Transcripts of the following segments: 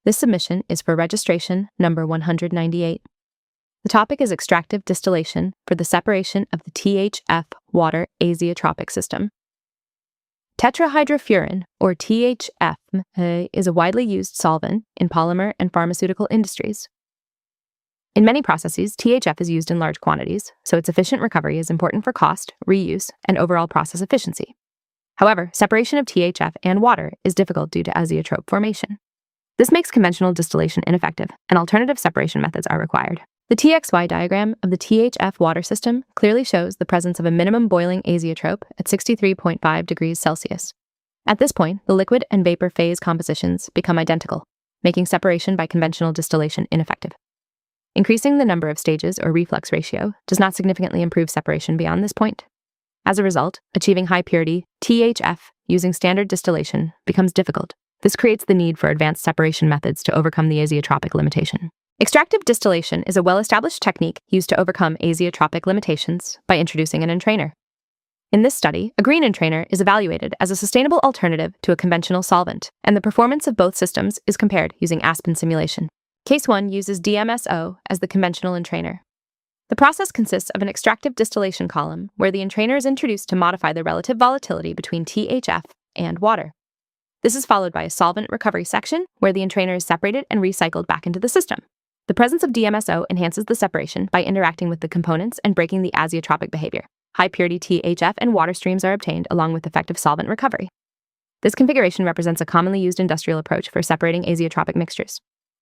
This submission is for registration number 198. The topic is extractive distillation for the separation of the THF water azeotropic system. Tetrahydrofuran, or THF, is a widely used solvent in polymer and pharmaceutical industries. In many processes, THF is used in large quantities, so its efficient recovery is important for cost, reuse, and overall process efficiency. However, separation of THF and water is difficult due to azeotrope formation. This makes conventional distillation ineffective, and alternative separation methods are required. The TXY diagram of the THF water system clearly shows the presence of a minimum boiling azeotrope at 63.5 degrees Celsius. At this point, the liquid and vapor phase compositions become identical, making separation by conventional distillation ineffective. Increasing the number of stages or reflux ratio does not significantly improve separation beyond this point. As a result, achieving high purity THF using standard distillation becomes difficult. This creates the need for advanced separation methods to overcome the azeotropic limitation. Extractive distillation is a well-established technique used to overcome azeotropic limitations by introducing an entrainer. In this study, a green entrainer is evaluated as a sustainable alternative to a conventional solvent, and the performance of both systems is compared using Aspen simulation. Case 1 uses DMSO as the conventional entrainer. The process consists of an extractive distillation column where the entrainer is introduced to modify the relative volatility between THF and water. This is followed by a solvent recovery section where the entrainer is separated and recycled back into the system. The presence of DMSO enhances the separation by interacting with the components and breaking the azeotropic behavior. High-purity THF and water streams are obtained along with effective solvent recovery. This configuration represents a commonly used industrial approach for separating azeotropic mixtures.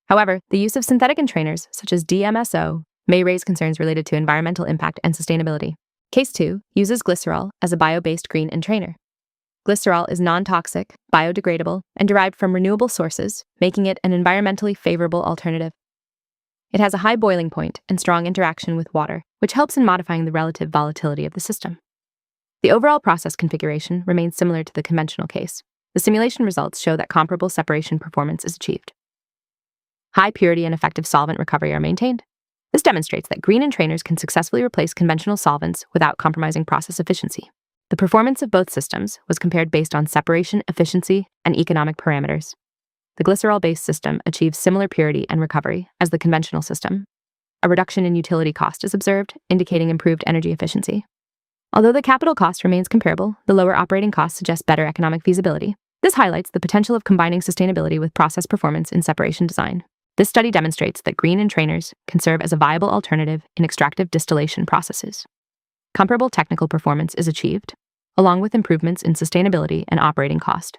However, the use of synthetic entrainers, such as DMSO, may raise concerns related to environmental impact and sustainability. Case 2 uses glycerol as a bio-based green entrainer. Glycerol is non-toxic, biodegradable, and derived from renewable sources, making it an environmentally favorable alternative. It has a high boiling point and strong interaction with water, which helps in modifying the relative volatility of the system. The overall process configuration remains similar to the conventional case. The simulation results show that comparable separation performance is achieved. High purity and effective solvent recovery are maintained. This demonstrates that green entrainers can successfully replace conventional solvents without compromising process efficiency. The performance of both systems was compared based on separation, efficiency, and economic parameters. The glycerol-based system achieves similar purity and recovery as the conventional system. A reduction in utility cost is observed, indicating improved energy efficiency. Although the capital cost remains comparable, the lower operating costs suggest better economic feasibility. This highlights the potential of combining sustainability with process performance in separation design. This study demonstrates that green entrainers can serve as a viable alternative in extractive distillation processes. Comparable technical performance is achieved, along with improvements in sustainability and operating cost.